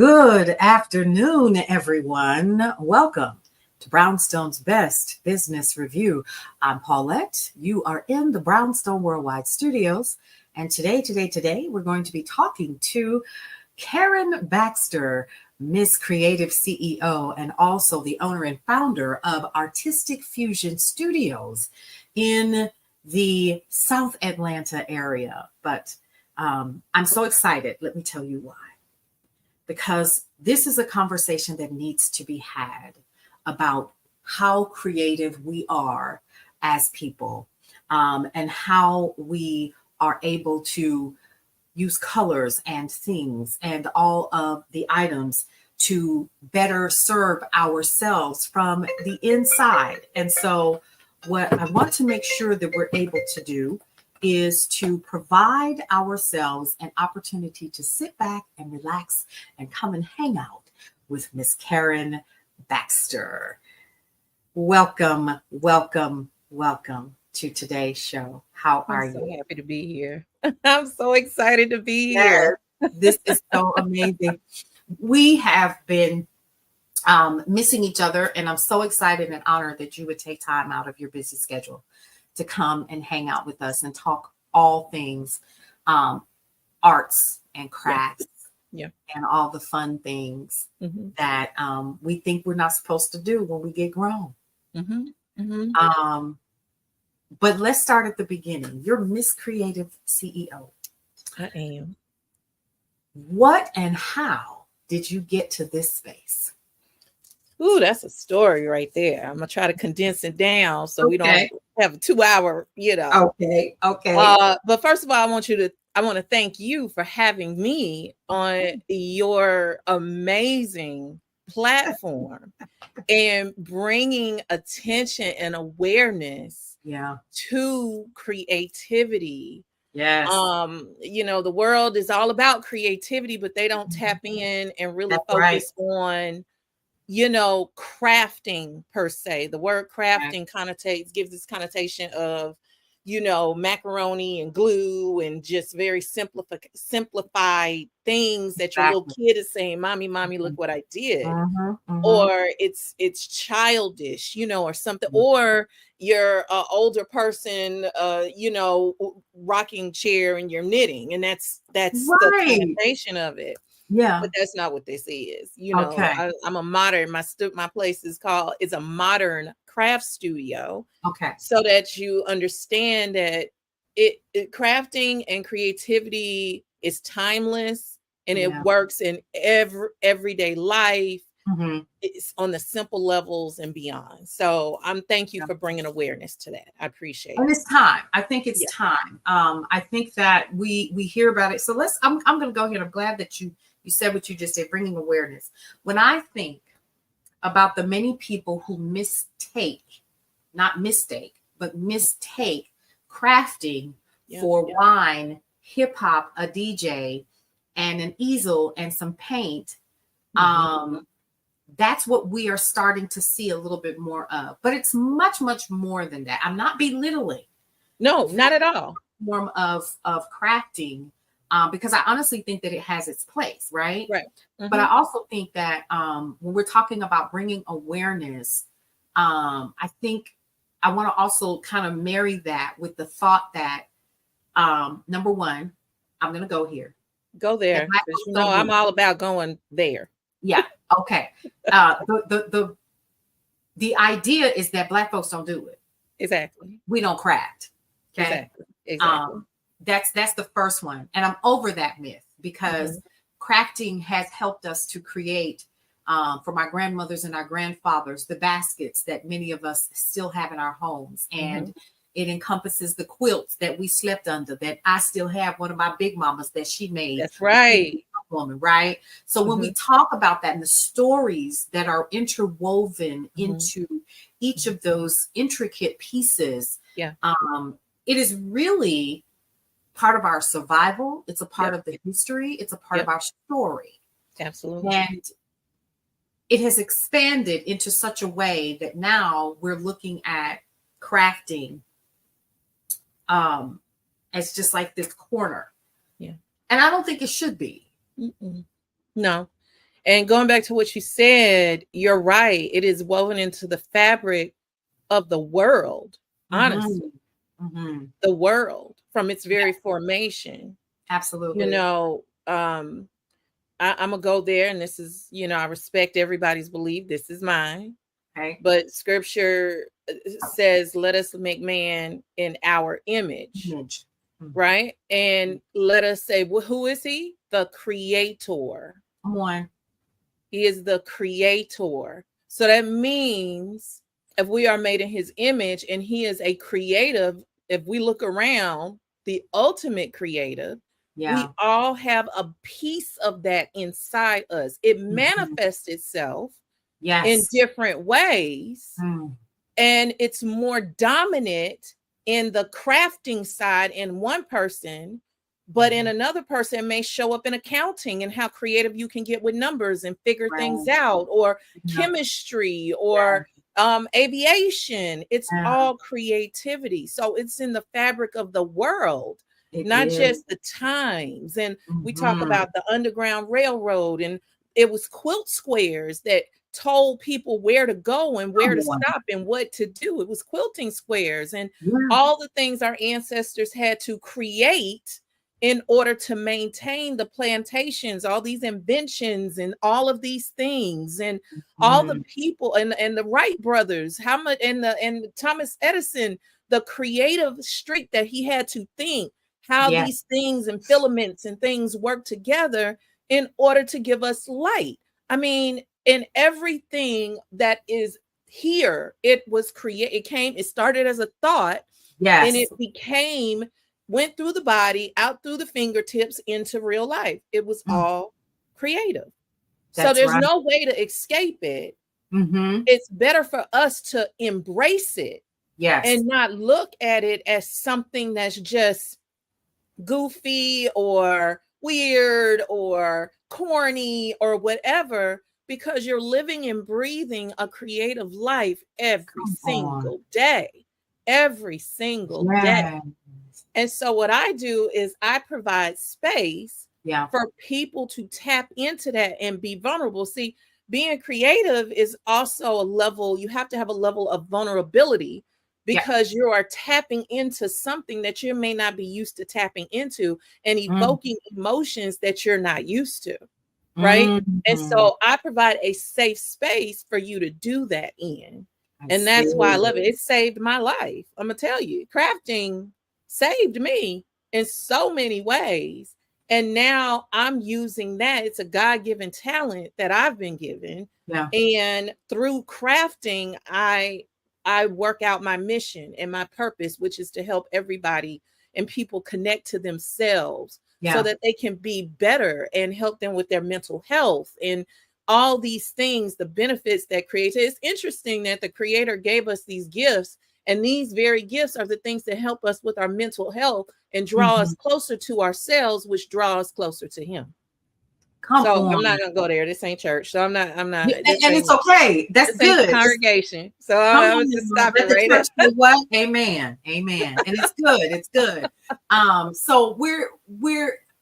Good afternoon, everyone. Welcome to Brownstone's Best Business Review. I'm Paulette. You are in the Brownstone Worldwide Studios. And today, we're going to be talking to Karen Baxter, Miss Creative CEO, and also the owner and founder of Artistic Fusion Studios in the South Atlanta area. But I'm so excited. Let me tell you why. Because this is a conversation that needs to be had about how creative we are as people, and how we are able to use colors and things and all of the items to better serve ourselves from the inside. And so what I want to make sure that we're able to do is to provide ourselves an opportunity to sit back and relax and come and hang out with Miss Karen Baxter. Welcome to today's show. How are you? I'm so happy to be here. I'm so excited to be here. This is so amazing. We have been missing each other, and I'm so excited and honored that you would take time out of your busy schedule to come and hang out with us and talk all things arts and crafts, and all the fun things that we think we're not supposed to do when we get grown. But let's start at the beginning. You're Miss Creative CEO. I am. What and how did you get to this space? Ooh, that's a story right there. I'm gonna try to condense it down so we don't have a 2-hour, Okay. But first of all, I want to thank you for having me on your amazing platform and bringing attention and awareness to creativity. Yes. The world is all about creativity, but they don't tap in and really focus on crafting per se. The word crafting gives this connotation of, macaroni and glue and just very simplified things that your little kid is saying, mommy, look what I did. Or it's childish, or something, or you're an older person, rocking chair and you're knitting, and that's the connotation of it. Yeah, but that's not what this is. I'm a modern. My place is a modern craft studio. Okay, so that you understand that it crafting and creativity is timeless, and it works in everyday life. It's on the simple levels and beyond. So thank you for bringing awareness to that. I appreciate it. And it's time. I think it's time. I think that we hear about it. So I'm going to go ahead. I'm glad that you said what you just said, bringing awareness. When I think about the many people who mistake crafting for wine, hip hop, a DJ, and an easel and some paint, that's what we are starting to see a little bit more of. But it's much, much more than that. I'm not belittling. No, not at all. Form of crafting, because I honestly think that it has its place, right? Right. But I also think that when we're talking about bringing awareness, I think I want to also kind of marry that with the thought that, number one, I'm going to go here. Go there. I'm all about going there. Yeah. Okay. The idea is that Black folks don't do it. Exactly. We don't craft. Okay. Exactly. That's the first one. And I'm over that myth because crafting has helped us to create, for my grandmothers and our grandfathers, the baskets that many of us still have in our homes. And it encompasses the quilts that we slept under, that I still have one of my big mamas that she made. That's right. Woman, right? So when we talk about that and the stories that are interwoven into each of those intricate pieces, it is really part of our survival. It's a part of the history. It's a part of our story. Absolutely. And it has expanded into such a way that now we're looking at crafting as just like this corner. Yeah. And I don't think it should be. No. And going back to what you said, you're right. It is woven into the fabric of the world, honestly, the world from its very formation. Absolutely. You know, I'm gonna go there, and this is, you know, I respect everybody's belief. This is mine. Okay. But scripture says, let us make man in our image. Right? And let us say, well, who is he? The creator. Come on. He is the creator. So that means if we are made in his image and he is a creative, if we look around, the ultimate creative, we all have a piece of that inside us. It manifests itself in different ways. And it's more dominant in the crafting side in one person, but in another person it may show up in accounting and how creative you can get with numbers and figure things out, or chemistry, or aviation. It's all creativity. So it's in the fabric of the world, not just the times. And we talk about the Underground Railroad, and it was quilt squares that told people where to go and where to stop and what to do. It was quilting squares and all the things our ancestors had to create in order to maintain the plantations, all these inventions and all of these things, and all the people and the Wright brothers, how much, and Thomas Edison, the creative streak that he had to think how these things and filaments and things work together in order to give us light. I mean, in everything that is here, it was created. It started as a thought, and it went through the body, out through the fingertips into real life. It was all creative. So there's no way to escape it. It's better for us to embrace it, and not look at it as something that's just goofy or weird or corny or whatever, because you're living and breathing a creative life every single day. And so what I do is I provide space for people to tap into that and be vulnerable. See, being creative is also a level, you have to have a level of vulnerability, because you are tapping into something that you may not be used to tapping into, and evoking emotions that you're not used to. Right. And so I provide a safe space for you to do that in. And that's why I love it. It saved my life. I'm going to tell you, crafting saved me in so many ways. And now I'm using that. It's a God-given talent that I've been given. And through crafting, I work out my mission and my purpose, which is to help everybody and people connect to themselves so that they can be better and help them with their mental health and all these things, the benefits that creates. It's interesting that the Creator gave us these gifts, and these very gifts are the things that help us with our mental health and draw us closer to ourselves, which draw us closer to Him. I'm not gonna go there. This ain't church, so I'm not. And it's okay. That's good. Congregation. So I was just stopping right there. What? Amen. And it's good. It's good. So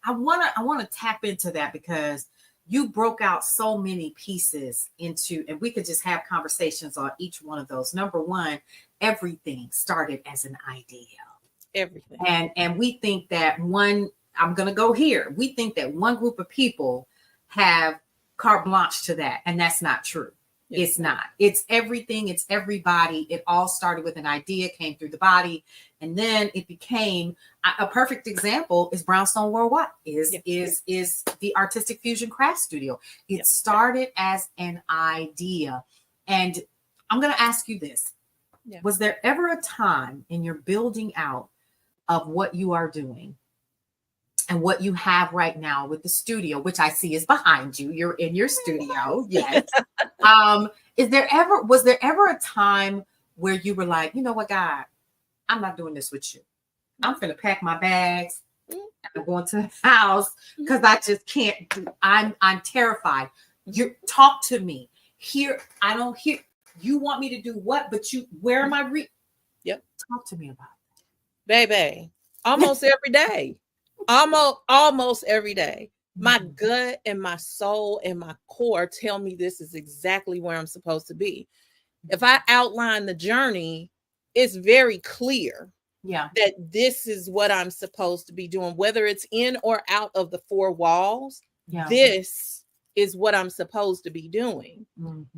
I wanna tap into that, because you broke out so many pieces into, and we could just have conversations on each one of those. Number one, everything started as an idea. Everything. And we think that I'm gonna go here. We think that one group of people have carte blanche to that, and that's not true. It's not. It's everything. It's everybody. It all started with an idea, came through the body, and then it became a perfect example is Brownstone Worldwide, is the Artistic Fusion Craft Studio. It started as an idea. And I'm going to ask you this. Was there ever a time in your building out of what you are doing and what you have right now with the studio, which I see is behind you? You're in your studio. Yes. Was there ever a time where you were like, you know what, God, I'm not doing this with you. I'm going to pack my bags. I'm going to the house because I just can't I'm terrified. You talk to me here. I don't hear. You want me to do what? But where am I? Talk to me about it. Baby. Almost every day. Almost every day. My gut and my soul and my core tell me this is exactly where I'm supposed to be. If I outline the journey, it's very clear that this is what I'm supposed to be doing, whether it's in or out of the four walls. This is what I'm supposed to be doing.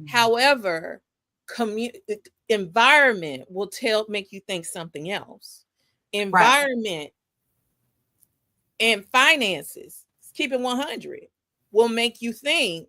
However, environment will make you think something else. Environment and finances, keep it 100, will make you think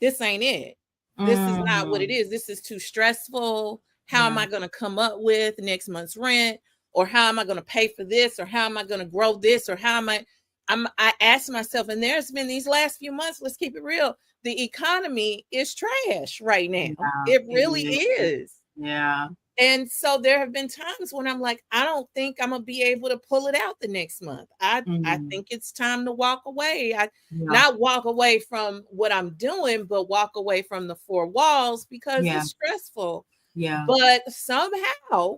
this ain't it. This is not what it is. This is too stressful. How am I going to come up with next month's rent? Or how am I going to pay for this? Or how am I going to grow this? Or how am I ask myself, and there's been these last few months, let's keep it real. The economy is trash right now. It really is. Yeah. And so there have been times when I'm like, I don't think I'm going to be able to pull it out the next month. I think it's time to walk away. Not walk away from what I'm doing, but walk away from the four walls because it's stressful. But somehow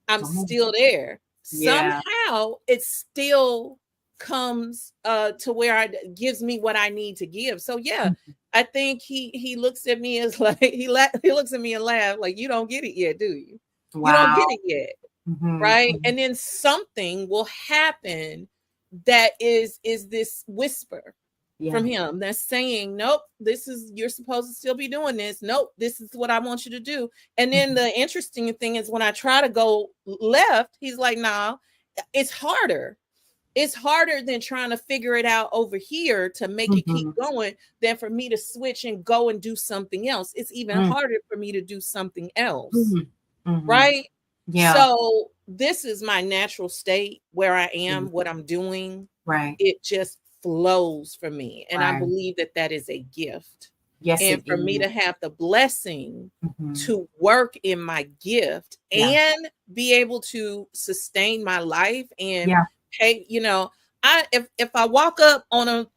I'm still there. Somehow it still comes to where it gives me what I need to give. So I think he looks at me as like he looks at me and laughs like, you don't get it yet, do you? You don't get it yet. Right? And then something will happen that is this whisper from him that's saying, nope, you're supposed to still be doing this. Nope, this is what I want you to do. And then the interesting thing is when I try to go left, he's like, nah, it's harder. It's harder than trying to figure it out over here to make it keep going than for me to switch and go and do something else. It's even harder for me to do something else. Right? So this is my natural state where I am, what I'm doing. Right. It just flows for me. And I believe that is a gift. Yes. And for me to have the blessing to work in my gift and be able to sustain my life and pay, if I walk up on a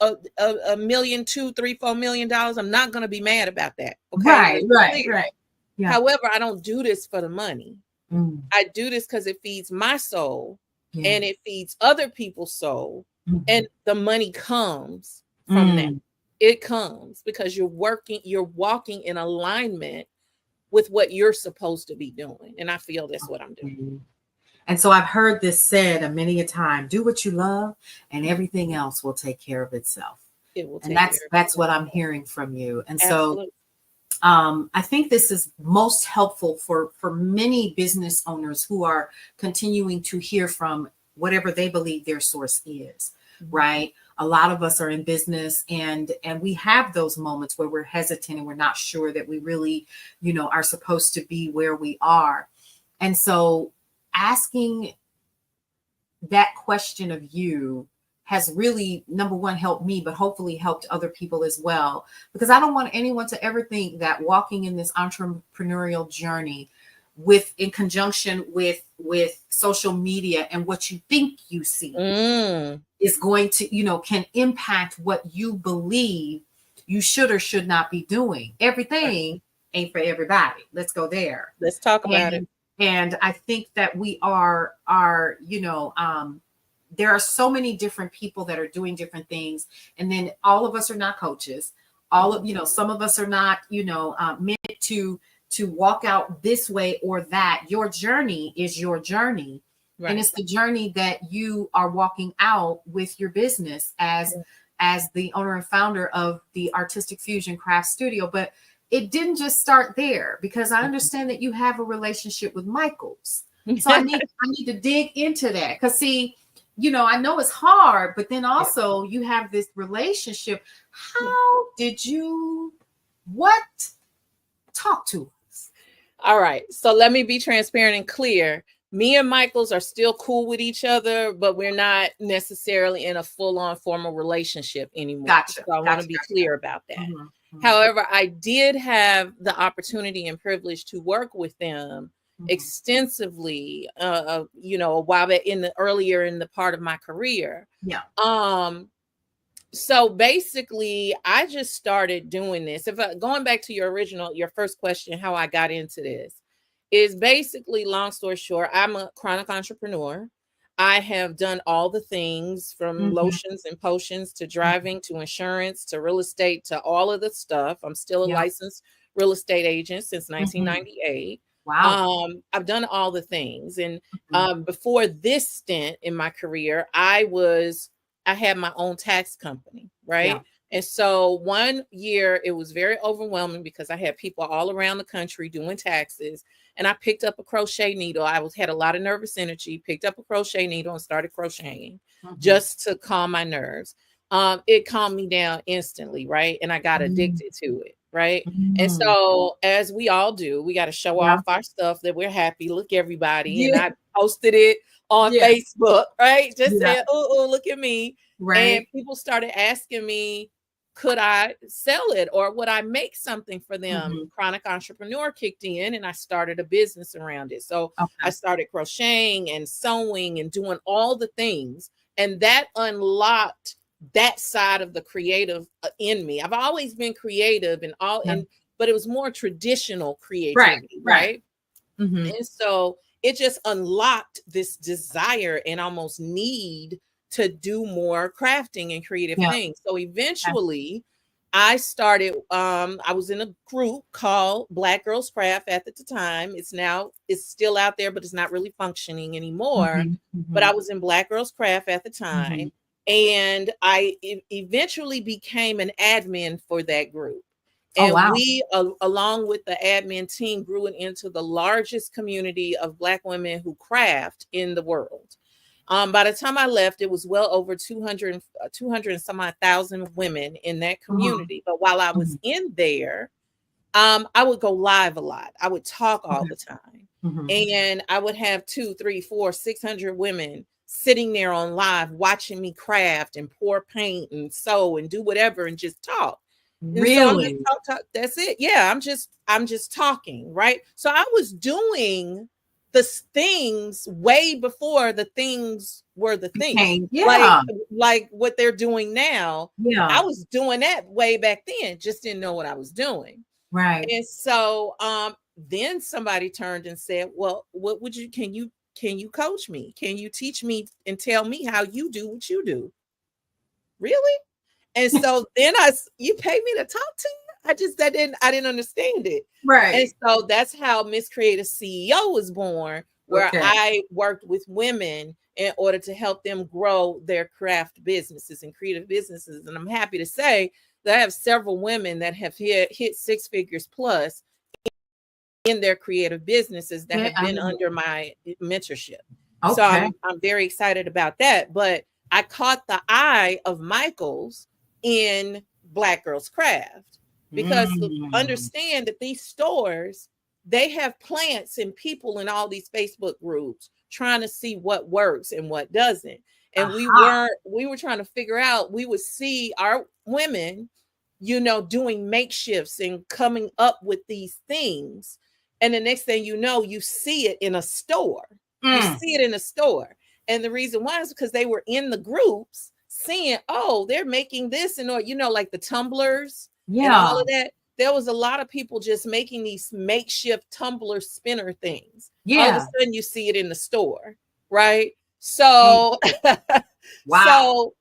$1 million, $2, $3, $4 million, I'm not going to be mad about that. Okay. Right. Yeah. However, I don't do this for the money. I do this because it feeds my soul and it feeds other people's soul. And the money comes from that. It comes because you're walking in alignment with what you're supposed to be doing. And I feel that's what I'm doing. And so I've heard this said many a time, do what you love and everything else will take care of itself. It will take and that's what I'm hearing from you. And Absolutely. so I think this is most helpful for many business owners who are continuing to hear from whatever they believe their source is, right? A lot of us are in business and we have those moments where we're hesitant and we're not sure that we really, are supposed to be where we are. And so asking that question of you has really, number one, helped me, but hopefully helped other people as well. Because I don't want anyone to ever think that walking in this entrepreneurial journey in conjunction with social media and what you think you see is going to, can impact what you believe you should or should not be doing. Everything ain't for everybody. Let's go there. Let's talk about it. And I think that we are, there are so many different people that are doing different things. And then all of us are not coaches. Some of us are not, meant to walk out this way or that. Your journey is your journey. Right. And it's the journey that you are walking out with your business as the owner and founder of the Artistic Fusion Craft Studio. But it didn't just start there, because I understand that you have a relationship with Michaels. So I need to dig into that, because see, I know it's hard, but then also you have this relationship. How did talk to us? All right. So let me be transparent and clear. Me and Michaels are still cool with each other, but we're not necessarily in a full-on formal relationship anymore. Gotcha. So I want to be clear about that. Mm-hmm. However, I did have the opportunity and privilege to work with them extensively, a while back earlier in the part of my career. Yeah. So basically, I just started doing this. Going back to your first question, how I got into this is basically, long story short, I'm a chronic entrepreneur. I have done all the things from lotions and potions to driving to insurance to real estate to all of the stuff. I'm still a Yeah. licensed real estate agent since 1998. Wow. I've done all the things. And before this stint in my career, I had my own tax company, right? Yeah. And so one year it was very overwhelming because I had people all around the country doing taxes. And I picked up a crochet needle. Had a lot of nervous energy, picked up a crochet needle and started crocheting just to calm my nerves. It calmed me down instantly, right? And I got addicted to it, right? And so, as we all do, we got to show off our stuff that we're happy. Look, everybody. And I posted it on Facebook, right? Just saying, oh, look at me. Right. And people started asking me, could I sell it or would I make something for them? Chronic entrepreneur kicked in and I started a business around it. So I started crocheting and sewing and doing all the things. And that unlocked that side of the creative in me. I've always been creative and but it was more traditional creativity, right? And so it just unlocked this desire and almost need to do more crafting and creative things. So eventually I started, I was in a group called Black Girls Craft at the time. It's still out there, but it's not really functioning anymore. But I was in Black Girls Craft at the time. And I eventually became an admin for that group. And we, along with the admin team, grew it into the largest community of Black women who craft in the world. By the time I left, it was well over 200 and some odd thousand women in that community. But while I was in there, I would go live a lot. I would talk all the time. And I would have 200, 300, 400, 600 women sitting there on live watching me craft and pour paint and sew and do whatever and just talk. Really? And so talk. That's it. Yeah, I'm just talking, right? So I was doing the things way before the things were the thing. Like what they're doing now. I was doing that way back then, just didn't know what I was doing. Right. And so then somebody turned and said, well, can you coach me? Can you teach me and tell me how you do what you do? Really? And so then you paid me to talk to you. I didn't understand it. Right. And so that's how Miss Creative CEO was born, where I worked with women in order to help them grow their craft businesses and creative businesses. And I'm happy to say that I have several women that have hit 6 figures plus in their creative businesses that have been under my mentorship. So I'm very excited about that. But I caught the eye of Michael's in Black Girls Craft because understand that these stores, they have plants and people in all these Facebook groups trying to see what works and what doesn't. And we were trying to figure out, we would see our women, doing makeshifts and coming up with these things. And the next thing you know, you see it in a store. You see it in a store. And the reason why is because they were in the groups seeing, oh, they're making this and like the tumblers and all of that. There was a lot of people just making these makeshift tumbler spinner things. All of a sudden you see it in the store, right? So, so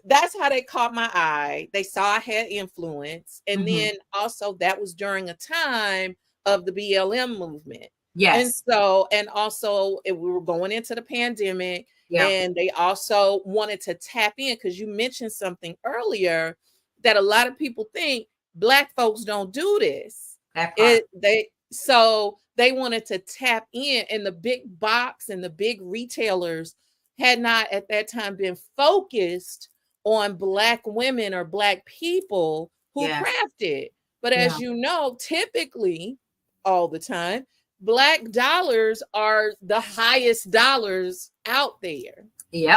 that's how they caught my eye. They saw I had influence. And then also that was during a time of the BLM movement. And so, and also we were going into the pandemic and they also wanted to tap in because you mentioned something earlier that a lot of people think Black folks don't do this. So they wanted to tap in, and the big box and the big retailers had not at that time been focused on Black women or Black people who crafted. But as you know, typically all the time, Black dollars are the highest dollars out there.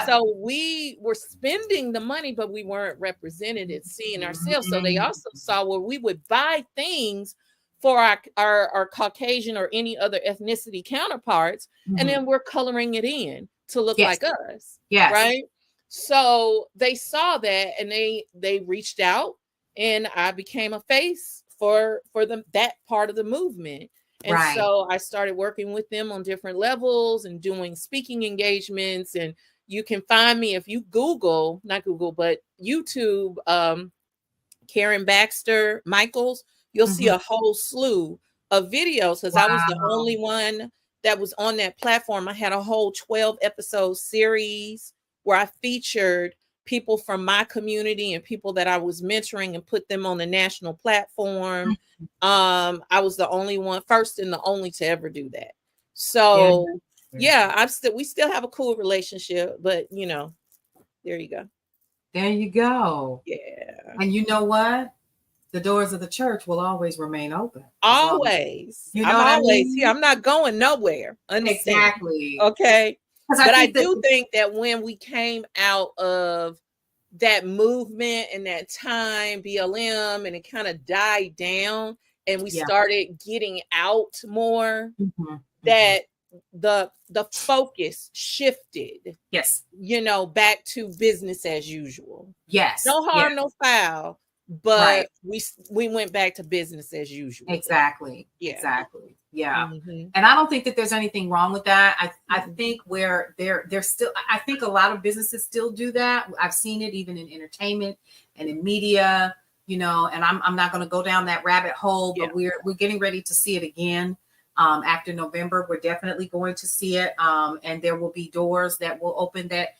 So we were spending the money, but we weren't represented and seeing ourselves. So they also saw where we would buy things for our Caucasian or any other ethnicity counterparts, and then we're coloring it in to look like us. Right. So they saw that and they reached out, and I became a face for that part of the movement. And so I started working with them on different levels and doing speaking engagements. And you can find me if you Google, not Google, but YouTube, Karen Baxter Michaels, you'll see a whole slew of videos because I was the only one that was on that platform. I had a whole 12 episode series where I featured people from my community and people that I was mentoring and put them on the national platform. I was the only one, first and the only to ever do that. So yeah, we still have a cool relationship, but you know, there you go. There you go. Yeah. And you know what? The doors of the church will always remain open. Always. You know I'm always here. I'm not going nowhere. Understand? Exactly. Okay. But I do think that when we came out of that movement and that time, BLM, and it kind of died down and we started getting out more, that the focus shifted. Yes. You know, back to business as usual. Yes. No harm, no foul. But we went back to business as usual. Exactly. Yeah. Exactly. Yeah. And I don't think that there's anything wrong with that. I think where they're still, I think a lot of businesses still do that. I've seen it even in entertainment and in media, you know, and I'm not going to go down that rabbit hole, but we're getting ready to see it again. After November, we're definitely going to see it. And there will be doors that will open that,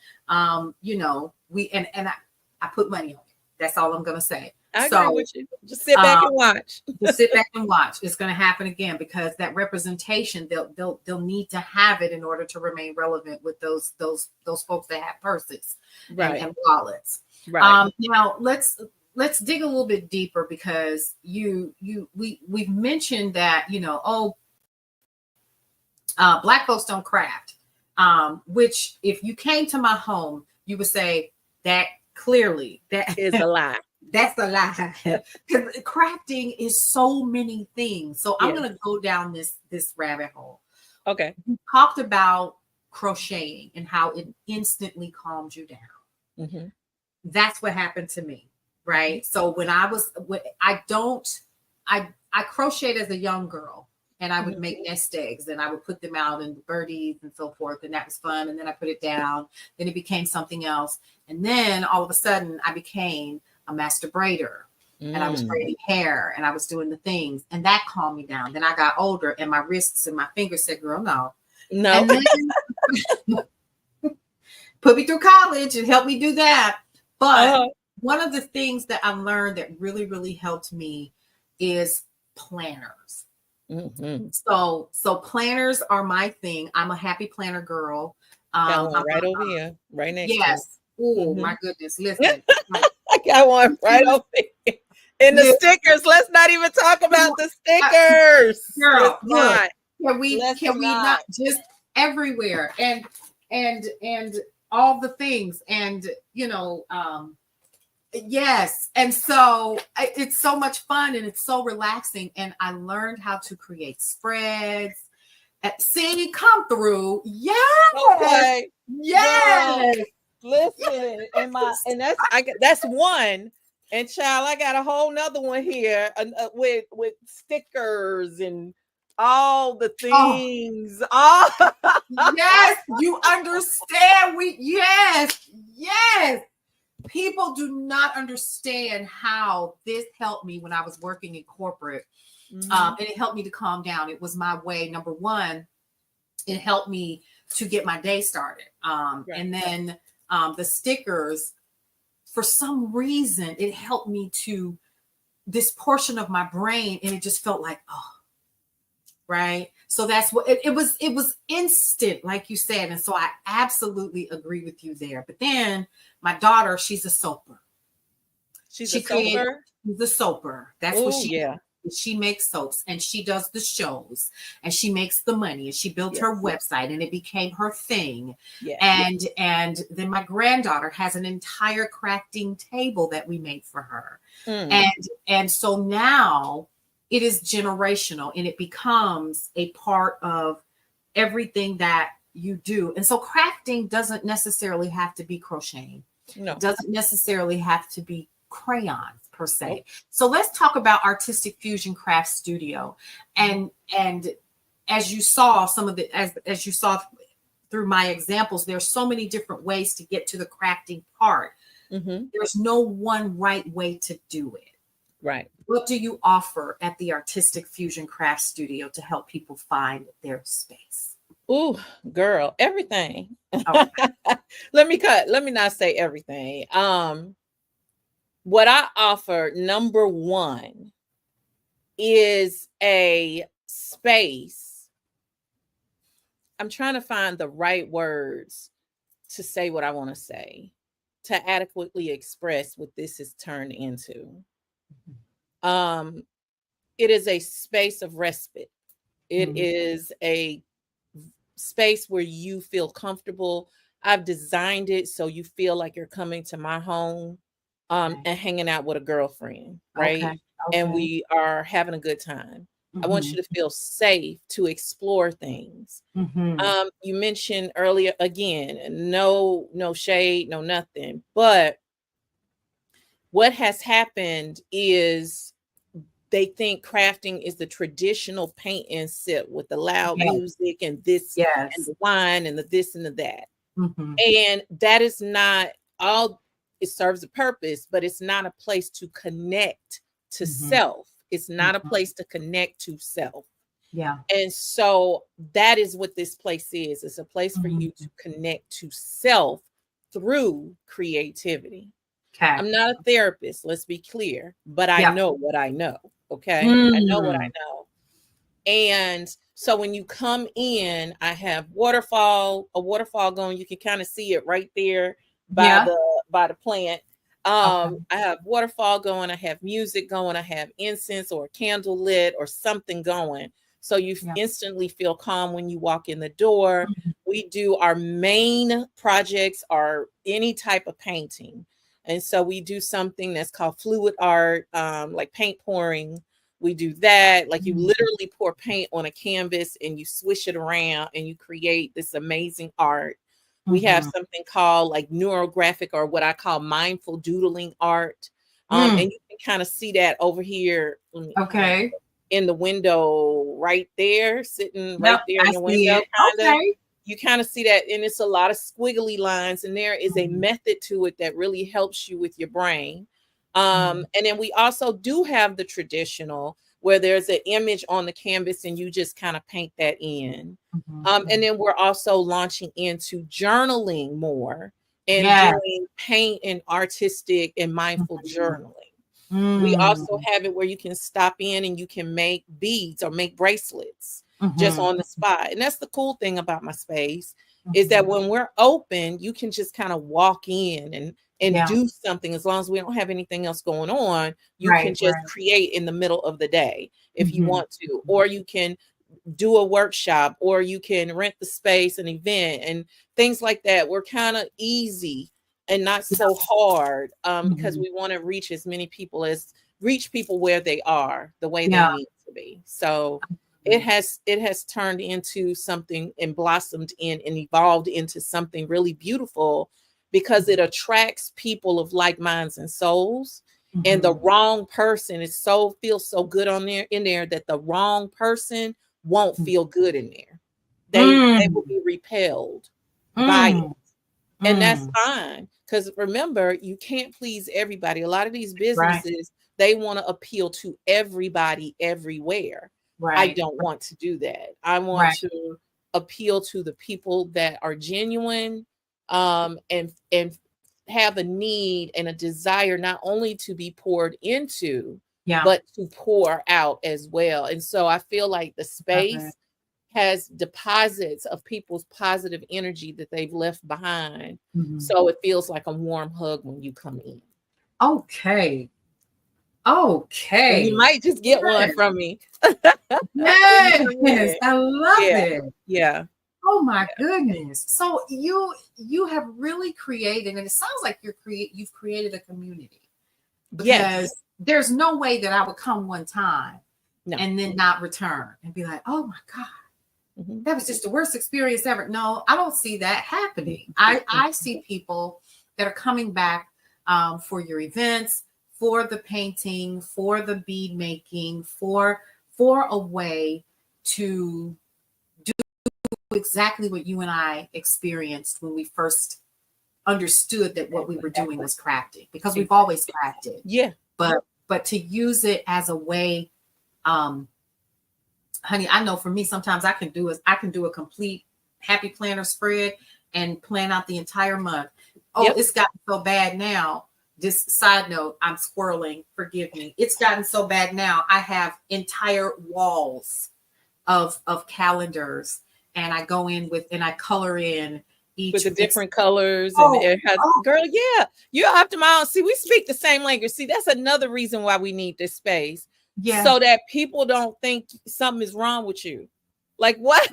you know, I put money on it. That's all I'm going to say. I agree with you. Just sit back and watch. Just sit back and watch. It's going to happen again because that representation, they'll need to have it in order to remain relevant with those folks that have purses and wallets. Right. Now let's dig a little bit deeper because we've mentioned that, you know, Black folks don't craft, which if you came to my home, you would say that clearly that is a lie. That's a lie. Because crafting is so many things. So I'm going to go down this rabbit hole. Okay. You talked about crocheting and how it instantly calmed you down. That's what happened to me, right? So I crocheted as a young girl. And I would make nest eggs and I would put them out in birdies and so forth. And that was fun. And then I put it down. Then it became something else. And then all of a sudden I became a master braider and I was braiding hair and I was doing the things and that calmed me down. Then I got older and my wrists and my fingers said, girl, no. And then put me through college and helped me do that. But one of the things that I learned that really, really helped me is planners. So planners are my thing. I'm a happy planner girl. Got one right over here, right next to you. Oh my goodness. Listen. I got one right over here. And the stickers. Let's not even talk about the stickers. Girl, look, can we not just everywhere and all the things and you know yes. And so it's so much fun and it's so relaxing. And I learned how to create spreads. See, come through. Yes. Okay. Yes. Listen, and that's one. And child, I got a whole nother one here with stickers and all the things. Yes, you understand. Yes. People do not understand how this helped me when I was working in corporate. And it helped me to calm down. It was my way. Number one, it helped me to get my day started. And then the stickers, for some reason, it helped me to this portion of my brain. And it just felt like, right. So that's what it was instant, like you said. And so I absolutely agree with you there. But then my daughter, she's a soaper. She's a soaper? She's a soaper. That's what she does. She makes soaps and she does the shows and she makes the money and she built her website and it became her thing. And then my granddaughter has an entire crafting table that we made for her. And so now it is generational and it becomes a part of everything that you do. And so crafting doesn't necessarily have to be crocheting. No. It doesn't necessarily have to be crayons, per se. Nope. So let's talk about Artistic Fusion Craft Studio. And as you saw as you saw through my examples, there's so many different ways to get to the crafting part. There's no one right way to do it. Right. What do you offer at the Artistic Fusion Craft Studio to help people find their space? Ooh, girl, everything. Okay. Let me not say everything. What I offer, number one, is a space. I'm trying to find the right words to say what I want to say, to adequately express what this is turned into. It is a space of respite. It is a space where you feel comfortable. I've designed it so you feel like you're coming to my home and hanging out with a girlfriend, right? Okay. And we are having a good time. I want you to feel safe to explore things. You mentioned earlier, again, no shade, no nothing. But what has happened is they think crafting is the traditional paint and sip with the loud music and this and the wine and the this and the that. And that is not all. It serves a purpose, but it's not a place to connect to self. It's not a place to connect to self. Yeah. And so that is what this place is. It's a place for you to connect to self through creativity. Okay. I'm not a therapist, let's be clear, but I know what I know. Okay. I know what I know. And so when you come in, I have a waterfall going. You can kind of see it right there by the plant. I have waterfall going, I have music going, I have incense or a candle lit or something going. So you instantly feel calm when you walk in the door. We do our main projects are any type of painting. And so we do something that's called fluid art, like paint pouring. We do that. Like you literally pour paint on a canvas and you swish it around and you create this amazing art. We have something called like neurographic, or what I call mindful doodling art. And you can kind of see that over here. Okay. In the window right there, sitting right there in the window. You kind of see that, and it's a lot of squiggly lines, and there is a method to it that really helps you with your brain. And then we also do have the traditional where there's an image on the canvas and you just kind of paint that in. And then we're also launching into journaling more and doing paint and artistic and mindful journaling. We also have it where you can stop in and you can make beads or make bracelets just on the spot. And that's the cool thing about my space is that when we're open, you can just kind of walk in and do something. As long as we don't have anything else going on, you can just create in the middle of the day if you want to, or you can do a workshop, or you can rent the space, an event, and things like that. We're kind of easy and not so hard because we want to reach as many people reach people where they are, the way they need to be. So it has turned into something and blossomed in and evolved into something really beautiful because it attracts people of like minds and souls. And the wrong person feels so good in there that the wrong person won't feel good in there. They will be repelled by it. And that's fine. Because remember, you can't please everybody. A lot of these businesses, they want to appeal to everybody everywhere. I don't want to do that. I want to appeal to the people that are genuine and have a need and a desire not only to be poured into, but to pour out as well. And so I feel like the space has deposits of people's positive energy that they've left behind. So it feels like a warm hug when you come in. Okay. And you might just get one from me. Yes, I love it. Yeah. Oh my goodness. So you have really created, and it sounds like you've created a community. Because there's no way that I would come one time and then not return and be like, oh my God. That was just the worst experience ever. No, I don't see that happening. I see people that are coming back for your events, for the painting, for the bead making, for a way to do exactly what you and I experienced when we first understood that what we were doing was crafting, because we've always crafted. Yeah. But to use it as a way, honey, I know for me, sometimes I can do a complete happy planner spread and plan out the entire month. Oh, yep. It's gotten so bad now. Just side note, I'm squirreling. Forgive me. It's gotten so bad now. I have entire walls of calendars, and I go in and I color in each with the different colors. And it has, girl, yeah, you're optimal. See, we speak the same language. See, that's another reason why we need this space. Yeah. So that people don't think something is wrong with you. Like, what?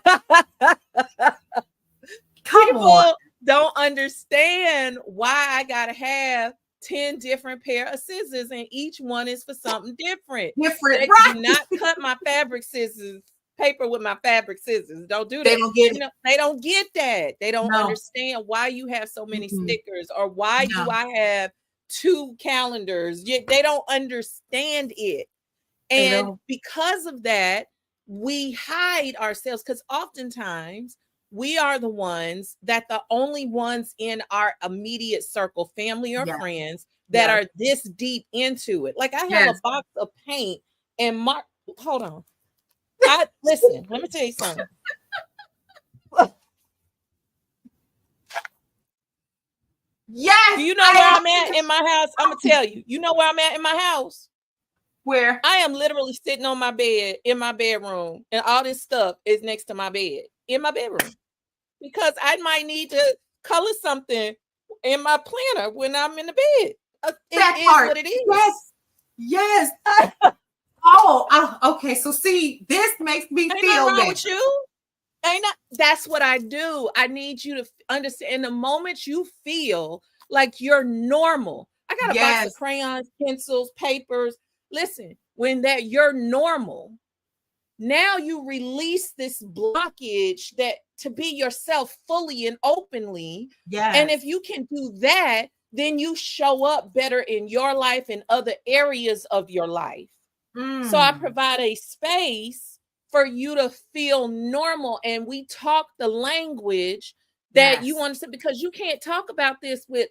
People don't understand why I gotta have 10 different pair of scissors, and each one is for something different. They do not cut my fabric scissors paper with my fabric scissors. Don't do that. They don't get it. They don't get that. They don't understand why you have so many stickers, or why do I have 2 calendars. They don't understand it. And because of that, we hide ourselves, because oftentimes we are the ones that the only ones in our immediate circle, family or friends, that are this deep into it. Like, I have a box of paint and hold on. Listen, let me tell you something. Yes. Do you know where I'm at in my house? I'm gonna tell you. You know where I'm at in my house? Where? I am literally sitting on my bed in my bedroom, and all this stuff is next to my bed in my bedroom, because I might need to color something in my planner when I'm in the bed. It is what it is. Yes. Okay. So see, this makes me feel wrong with you. That's what I do. I need you to understand. The moment you feel like you're normal, I got a box of crayons, pencils, papers. Listen, when that you're normal, now you release this blockage that to be yourself fully and openly. Yes. And if you can do that, then you show up better in your life and other areas of your life. So I provide a space for you to feel normal, and we talk the language that you understand, because you can't talk about this with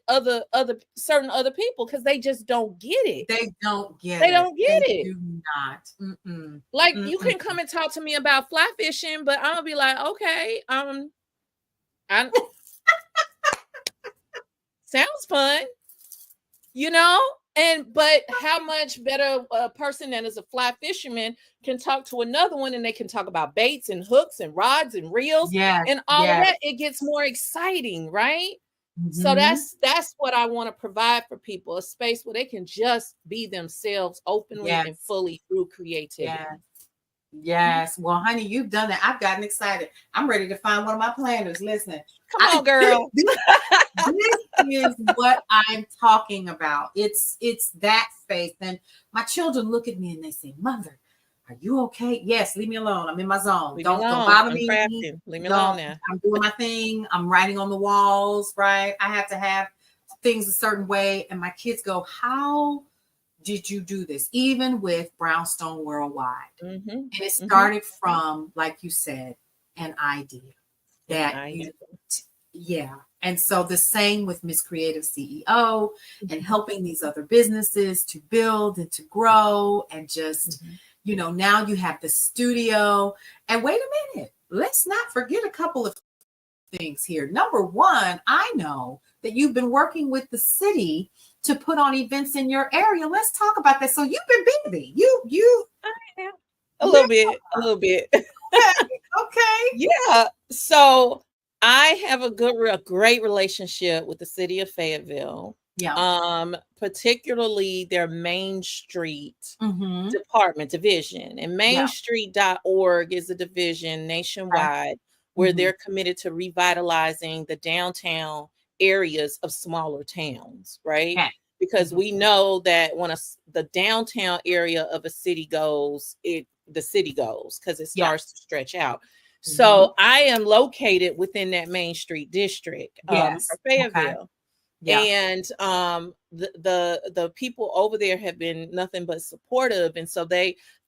certain other people, because they just don't get it. They don't get it. Do not. Like, you can come and talk to me about fly fishing, but I'm gonna be like, okay, sounds fun, but how much better a person that is a fly fisherman can talk to another one, and they can talk about baits and hooks and rods and reels and all of that. It gets more exciting, right? So that's what I want to provide for people, a space where they can just be themselves openly and fully through creativity. Yes. Well, honey, you've done that. I've gotten excited. I'm ready to find one of my planners. Listen. Come on, girl. This is what I'm talking about. It's that space. And my children look at me and they say, "Mother, are you okay?" Yes, leave me alone. I'm in my zone. Don't bother me. Leave me alone now. I'm doing my thing. I'm writing on the walls, right? I have to have things a certain way. And my kids go, "How did you do this?" Even with Brownstone Worldwide. And it started from, like you said, an idea and so the same with Miss Creative CEO and helping these other businesses to build and to grow, and just now you have the studio. And wait a minute, let's not forget a couple of things here. Number one, I know that you've been working with the city to put on events in your area. Let's talk about that. So you've been busy. You a little bit. Okay. Yeah. So I have a great relationship with the city of Fayetteville. Yeah. Particularly their Main Street division. And mainstreet.org is a division nationwide where they're committed to revitalizing the downtown areas of smaller towns, right? Okay. Because we know that when the downtown area of a city goes, the city goes, because it starts to stretch out. So I am located within that Main Street district for Fayetteville. Yeah. And the people over there have been nothing but supportive. And so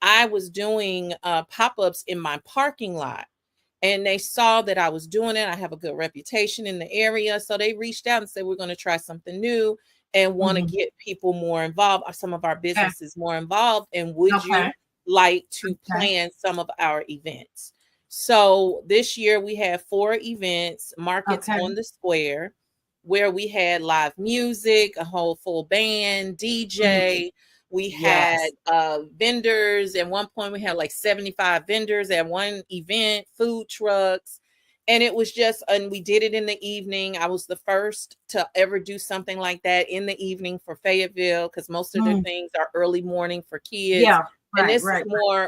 I was doing pop-ups in my parking lot, and they saw that I was doing it. I have a good reputation in the area, so they reached out and said, we're going to try something new and want to Mhm. get people more involved, or some of our Yeah. businesses more involved, and would Okay. you like to Okay. plan some of our events? So this year we have 4 events, Markets Okay. on the Square, where we had live music, a whole full band, Mhm. DJ. We had Yes. vendors. At one point, we had like 75 vendors at one event, food trucks. And it was just, and we did it in the evening. I was the first to ever do something like that in the evening for Fayetteville, because most of their Mm. things are early morning for kids. Yeah. And Right. this Right.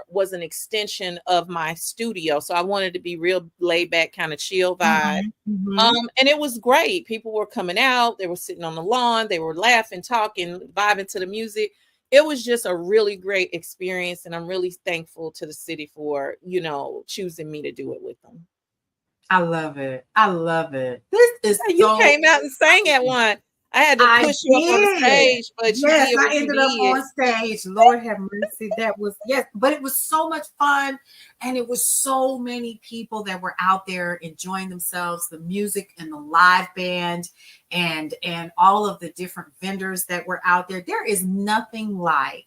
was an extension of my studio. So I wanted to be real laid back, kind of chill vibe. Mhm. Mhm. And it was great. People were coming out, they were sitting on the lawn, they were laughing, talking, vibing to the music. It was just a really great experience. And I'm really thankful to the city for, choosing me to do it with them. I love it. I love it. This is You so came out and sang at exciting. one. I had to I push you up on the did. stage, but you Yes, did I what you ended up did. on stage. Lord have mercy. That was, yes, but it was so much fun. And it was so many people that were out there enjoying themselves, the music and the live band and all of the different vendors that were out there. There is nothing like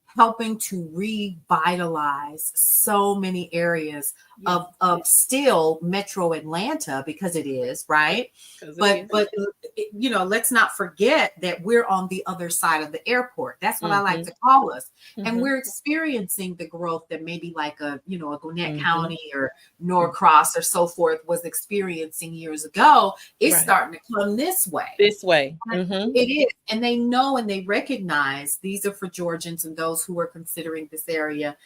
helping to revitalize so many areas Yeah, of still Metro Atlanta, because it is, right? because it But is. let's not forget that we're on the other side of the airport. That's what I like Mm-hmm. to call us. And Mm-hmm. we're experiencing the growth that maybe like a Gwinnett Mm-hmm. County or Norcross or so forth was experiencing years ago. It's Right. starting to come this way. This way. And Mm-hmm. it is. And they know and they recognize these are for Georgians and those who are considering this area.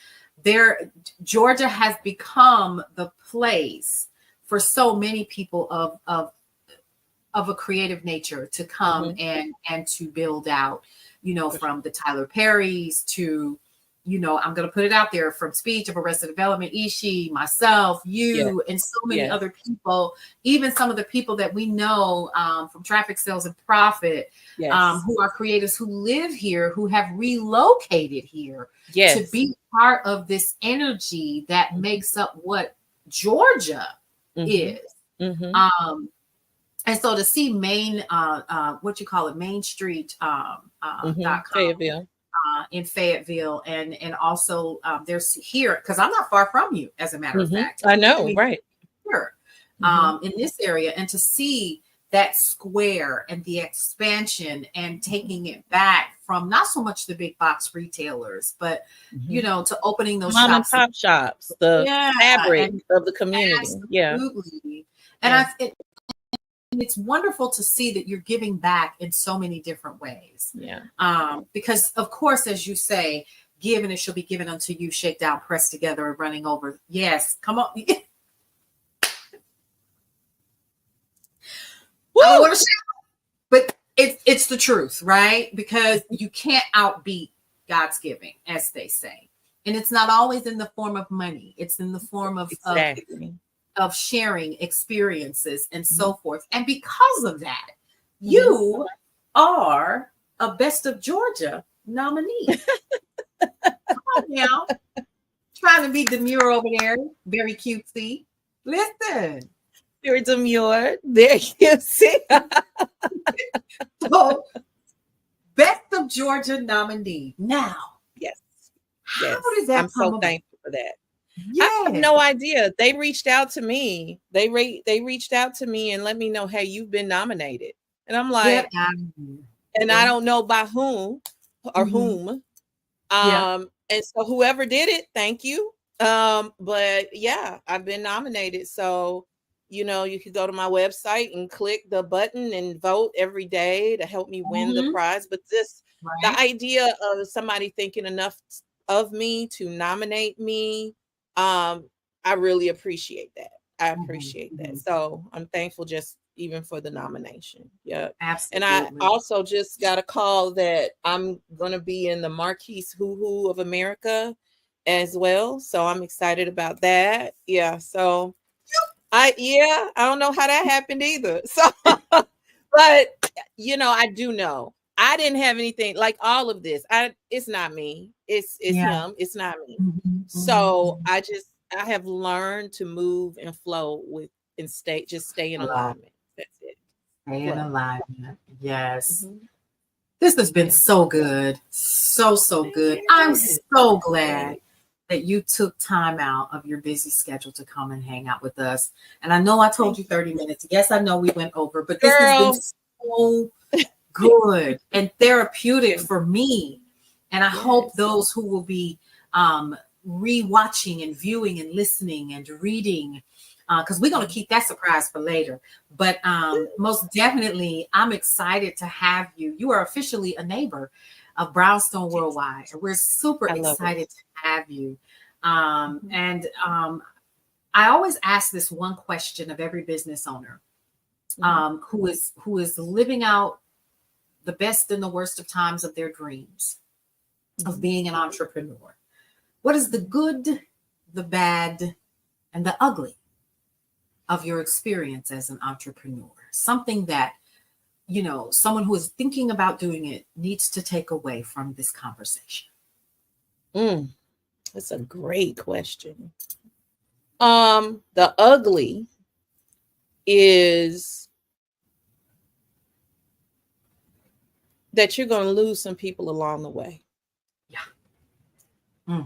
Georgia has become the place for so many people of a creative nature to come Mm-hmm. and to build out, For from the Tyler Perrys to, I'm going to put it out there, from Speech of Arrested Development, Ishi, myself, Yeah. you, and so many Yes. other people, even some of the people that we know from Traffic Sales and Profit, Yes. who are creators who live here, who have relocated here to Yes. be part of this energy that Mhm. makes up what Georgia Mhm. is. Mhm. And so to see Main Street Mhm. .com Fayetteville. in Fayetteville, and also there's here, because I'm not far from you, as a matter of Mhm. fact. I know, right. Here Mhm. in this area, and to see that square and the expansion and taking it back from not so much the big box retailers, but Mhm. to opening those Mom and shops. pop shops, the Yeah, fabric and of the community. Yeah. absolutely. And Yeah. it's wonderful to see that you're giving back in so many different ways. Yeah. Because of course, as you say, give and it shall be given unto you, shake down, pressed together, and running over. Yes, come on. I don't want to shout, but it's the truth, right? Because you can't outbeat God's giving, as they say. And it's not always in the form of money. It's in the form Exactly. of sharing experiences and so Mhm. forth. And because of that, Mhm. you are a Best of Georgia nominee. Come on now. Trying to be demure over there. Very cutesy. Listen. Very demure. Very cutesy. So, Best of Georgia nominee. Now, Yes. how Yes. did that I'm come so about? thankful for that. I have Yes. no idea. They reached out to me. They reached out to me and let me know, hey, you've been nominated. And I'm Get like, out of here. and I don't know by whom or Mhm. whom. Yeah. And so whoever did it, thank you. But yeah, I've been nominated. So, you could go to my website and click the button and vote every day to help me win the Mhm. prize. But the Right. idea of somebody thinking enough of me to nominate me, I really appreciate that. I Mhm. appreciate that. Mhm. So I'm thankful just even for the nomination. Yeah. And I Absolutely. also just got a call that I'm going to be in the Marquise Who Who of America as well. So I'm excited about that. Yeah. So I don't know how that happened either. So, But I do know I didn't have anything like all of this. It's not me. It's him. It's not me. So I have learned to move and flow with and stay in alignment. That's it. Stay in alignment. Yes. This has been so good. So good. I'm so glad that you took time out of your busy schedule to come and hang out with us. And I know I told you 30 minutes. Yes, I know we went over, but this has been so good and therapeutic for me. And I hope those who will be rewatching and viewing and listening and reading, because we're going to keep that surprise for later. But most definitely, I'm excited to have you. You are officially a neighbor of Brownstone Worldwide. And we're super excited to have you. And I always ask this one question of every business owner who is living out the best and the worst of times of their dreams of being an entrepreneur. What is the good, the bad, and the ugly of your experience as an entrepreneur? Something that, someone who is thinking about doing it needs to take away from this conversation. That's a great question. The ugly is that you're going to lose some people along the way. Yeah.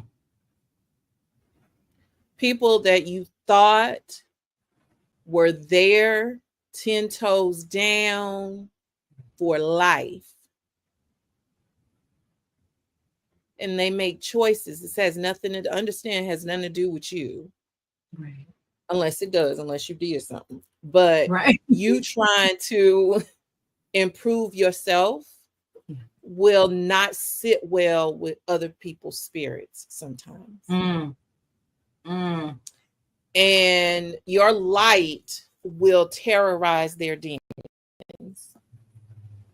People that you thought were there 10 toes down for life. And they make choices. This has nothing to has nothing to do with you. Right. Unless it does, unless you did something. But you trying to improve yourself will not sit well with other people's spirits sometimes. And your light will terrorize their demons.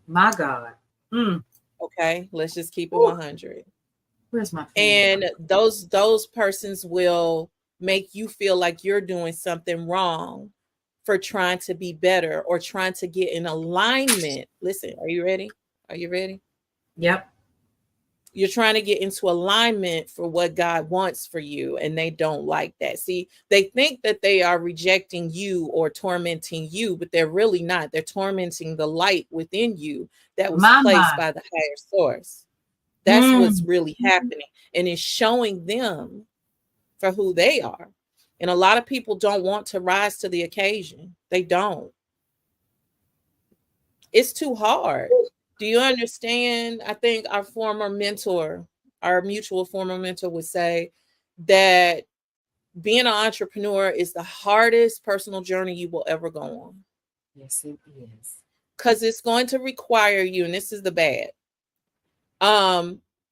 My God. Okay, let's just keep it 100. Where's my phone? And those persons will make you feel like you're doing something wrong for trying to be better or trying to get in alignment. Listen, are you ready? Are you ready? Yep. You're trying to get into alignment for what God wants for you, and they don't like that. See, they think that they are rejecting you or tormenting you, but they're really not. They're tormenting the light within you that was placed by the higher source. That's what's really happening. And it's showing them for who they are. And a lot of people don't want to rise to the occasion. They don't. It's too hard. Do you understand? I think our mutual former mentor would say that being an entrepreneur is the hardest personal journey you will ever go on. Yes, it is. Because it's going to require you, and this is the bad.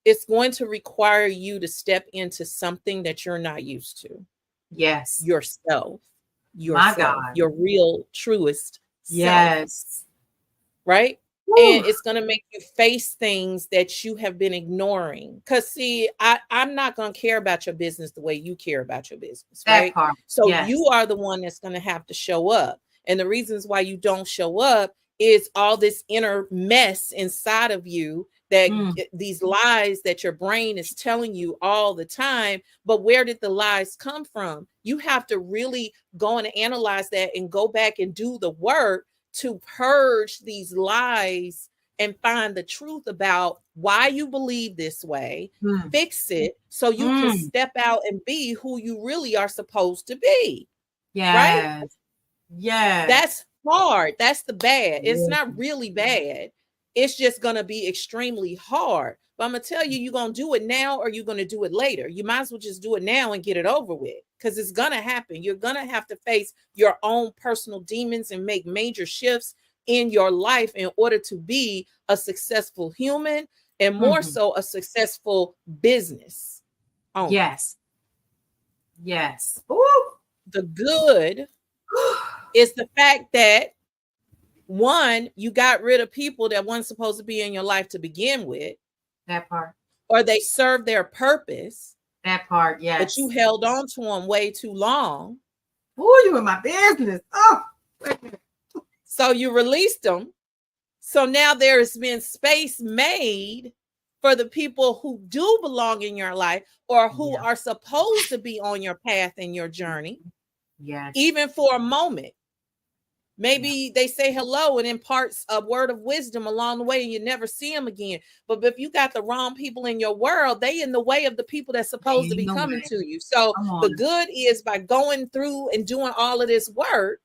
It's going to require you to step into something that you're not used to. Yes. Yourself. My God. Your real, truest self. Right? And it's going to make you face things that you have been ignoring. Because, see, I'm not going to care about your business the way you care about your business, right? So you are the one that's going to have to show up. And the reasons why you don't show up is all this inner mess inside of you that these lies that your brain is telling you all the time. But where did the lies come from? You have to really go and analyze that and go back and do the work to purge these lies and find the truth about why you believe this way, fix it so you can step out and be who you really are supposed to be. Right? Yeah. That's hard. That's the bad. It's not really bad. It's just going to be extremely hard. But I'm going to tell you, you're going to do it now or you're going to do it later. You might as well just do it now and get it over with, because it's going to happen. You're going to have to face your own personal demons and make major shifts in your life in order to be a successful human and more so a successful business owner. Yes. The good is the fact that, one, you got rid of people that weren't supposed to be in your life to begin with. That part. Or they served their purpose. That part, yes. But you held on to them way too long. Oh, you in my business. Oh, so you released them. So now there has been space made for the people who do belong in your life or who are supposed to be on your path in your journey. Yes. Even for a moment. Maybe they say hello and imparts a word of wisdom along the way and you never see them again. But if you got the wrong people in your world, they in the way of the people that's supposed to be coming to you. So the good is by going through and doing all of this work,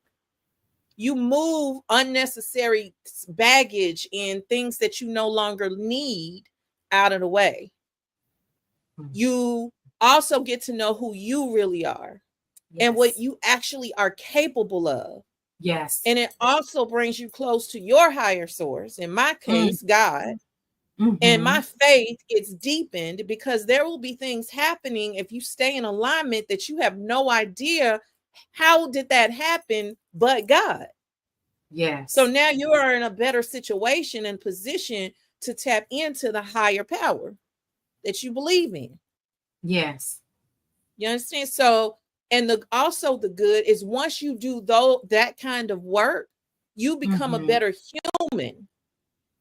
you move unnecessary baggage and things that you no longer need out of the way. You also get to know who you really are and what you actually are capable of. Yes. And it also brings you close to your higher source, in my case, God. And my faith gets deepened because there will be things happening if you stay in alignment that you have no idea how did that happen, but God. Yes. So now you are in a better situation and position to tap into the higher power that you believe in. Yes. You understand? So, and also the good is once you do that kind of work, you become a better human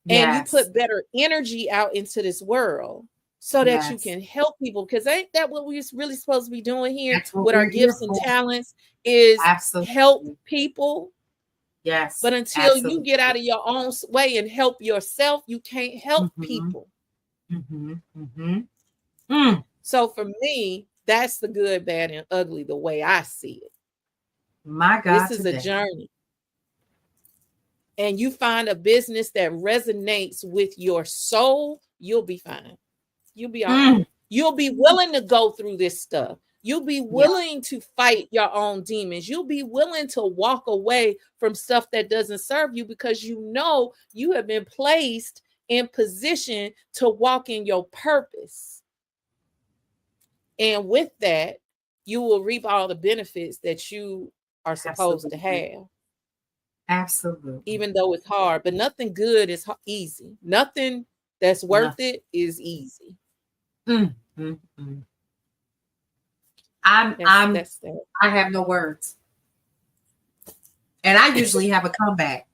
and you put better energy out into this world so that you can help people. Because ain't that what we're really supposed to be doing here with our gifts and talents is help people. Yes. But until you get out of your own way and help yourself, you can't help people. So for me, that's the good, bad, and ugly, the way I see it. My God, this is a journey. And you find a business that resonates with your soul, you'll be fine. You'll be all right. You'll be willing to go through this stuff. You'll be willing to fight your own demons. You'll be willing to walk away from stuff that doesn't serve you because you know you have been placed in position to walk in your purpose. And with that, you will reap all the benefits that you are supposed to have. Absolutely. Even though it's hard, but nothing good is easy. Nothing that's worth it is easy. I have no words. And I usually have a comeback.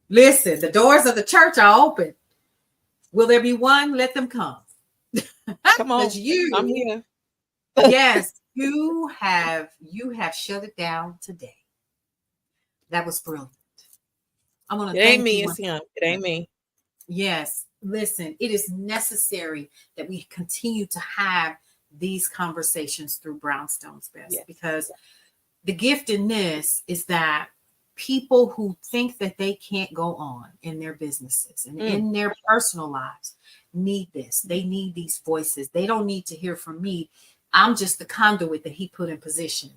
Listen, the doors of the church are open. Will there be one? Let them come. Come on. I'm here. Yes, you have shut it down today. That was brilliant. I want to thank you. It ain't me, it's him. It ain't me. Yes. Listen, it is necessary that we continue to have these conversations through Brownstone's Best because the gift in this is that people who think that they can't go on in their businesses and in their personal lives need this. They need these voices. They don't need to hear from me. I'm just the conduit that he put in position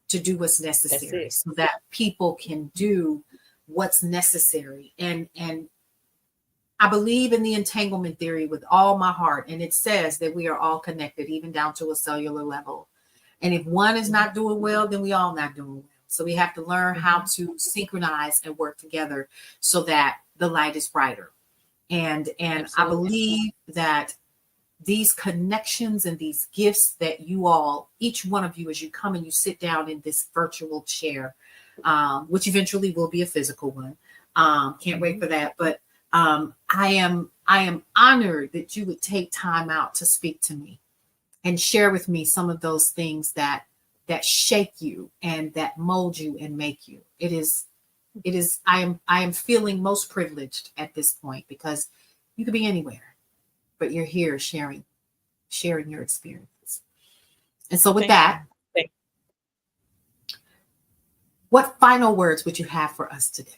to do what's necessary so that people can do what's necessary. And I believe in the entanglement theory with all my heart. And it says that we are all connected, even down to a cellular level. And if one is not doing well, then we all not doing well. So we have to learn how to synchronize and work together so that the light is brighter. And I believe that these connections and these gifts that you all, each one of you, as you come and you sit down in this virtual chair, which eventually will be a physical one. Can't wait for that. But I am honored that you would take time out to speak to me and share with me some of those things that shape you and that mold you and make you. It is I am feeling most privileged at this point because you could be anywhere, but you're here sharing your experiences. And so with that, what final words would you have for us today?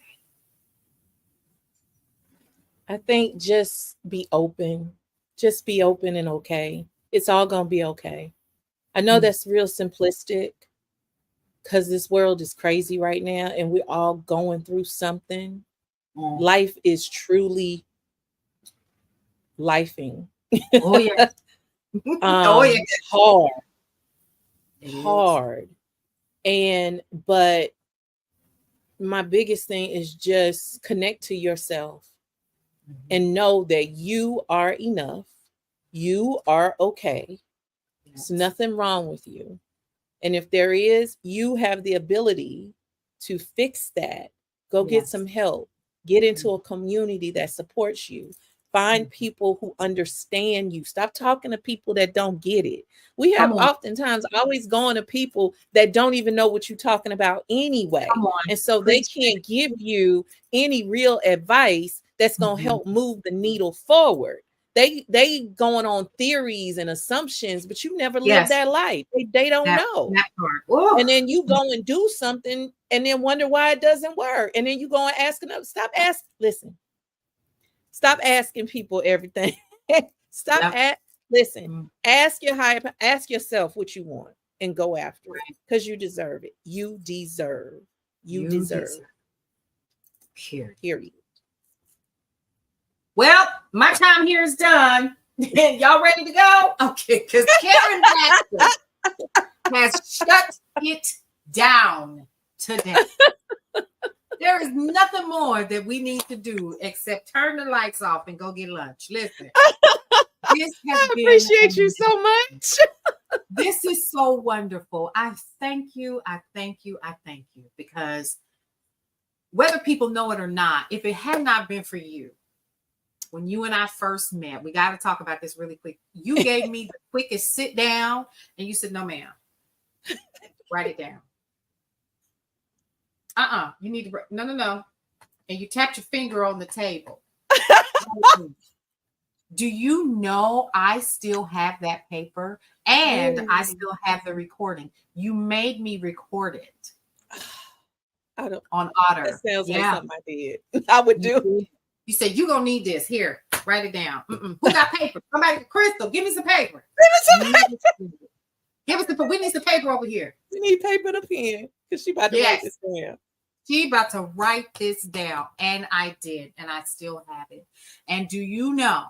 I think just be open. Just be open and okay. It's all going to be okay. I know that's real simplistic because this world is crazy right now and we're all going through something. Life is truly lifing. Oh, yeah. Hard. But my biggest thing is just connect to yourself and know that you are enough. You are okay. There's nothing wrong with you. And if there is, you have the ability to fix that. Go get some help. Get into a community that supports you. Find people who understand you. Stop talking to people that don't get it. We have oftentimes always going to people that don't even know what you're talking about anyway. And so they can't give you any real advice that's going to help move the needle forward. They going on theories and assumptions, but you never lived that life. They don't know. And then you go and do something and then wonder why it doesn't work. And then you go and ask them. Stop asking people everything. Listen. Ask yourself what you want and go after it, because you deserve it. You deserve. Period. Well, my time here is done. Y'all ready to go? Okay, because Karen Baxter has shut it down today. There is nothing more that we need to do except turn the lights off and go get lunch. Listen, I appreciate you so much. This is so wonderful. I thank you, because whether people know it or not, if it had not been for you, when you and I first met, we got to talk about this really quick. You gave me the quickest sit down and you said, no, ma'am, write it down. You need to, no. And you tapped your finger on the table. Do you know I still have that paper and I still have the recording? You made me record it. On Otter. That sounds like something I did. I would do. You said, you're going to need this. Here, write it down. Who got paper? Somebody, Crystal, give me some paper. Give us the, we need some paper over here. We need paper and a pen because she about to write this down. She about to write this down. And I did. And I still have it. And do you know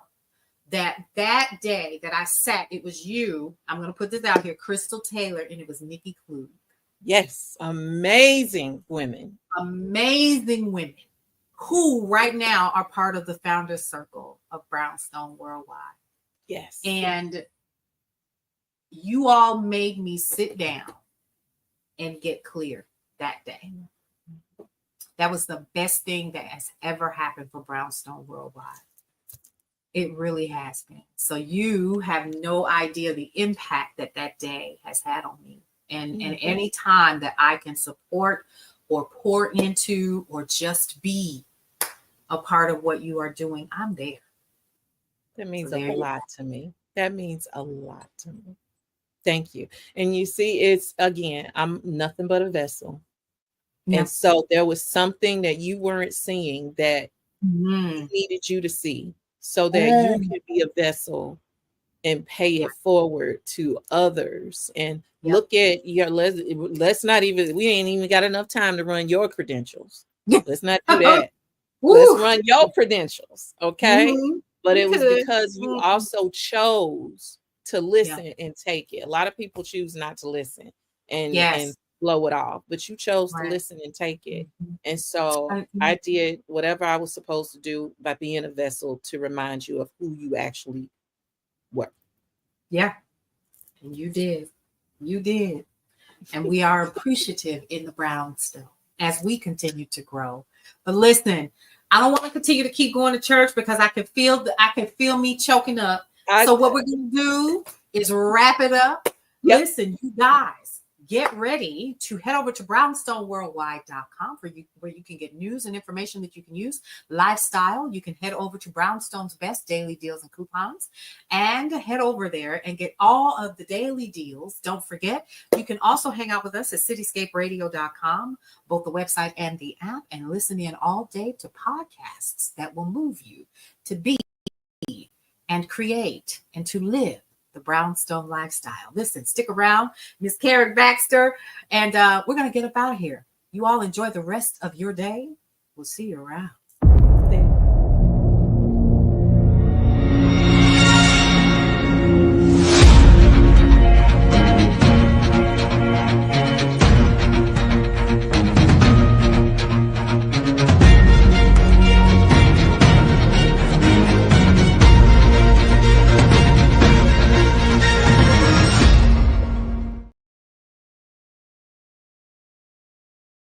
that day that I sat, it was you. I'm going to put this out here. Crystal Taylor, and it was Nikki Klug. Yes. Amazing women. Amazing women who right now are part of the Founders Circle of Brownstone Worldwide. Yes. And you all made me sit down and get clear that day. That was the best thing that has ever happened for Brownstone Worldwide. It really has been. So you have no idea the impact that day has had on me. And any time that I can support or pour into or just be a part of what you are doing, I'm there. That means a lot to me. That means a lot to me. Thank you. And you see, it's, again, I'm nothing but a vessel. Yeah. And so there was something that you weren't seeing that needed you to see so that you could be a vessel and pay it forward to others. And look at your, let's not even, we ain't even got enough time to run your credentials. Let's not do that. Let's run your credentials. Okay. But it was because you also chose to listen and take it. A lot of people choose not to listen and blow it off, but you chose to listen and take it. And so I did whatever I was supposed to do by being a vessel to remind you of who you actually were. Yeah. And you did. You did. And we are appreciative in the Brownstone as we continue to grow. But listen, I don't want to continue to keep going to church because I can feel me choking up. So what we're going to do is wrap it up. Yep. Listen, you guys, get ready to head over to brownstoneworldwide.com where you can get news and information that you can use. Lifestyle, you can head over to Brownstone's best daily deals and coupons and head over there and get all of the daily deals. Don't forget, you can also hang out with us at cityscaperadio.com, both the website and the app, and listen in all day to podcasts that will move you to be and create and to live the Brownstone lifestyle. Listen, stick around, Miss Karen Baxter, and we're going to get up out of here. You all enjoy the rest of your day. We'll see you around.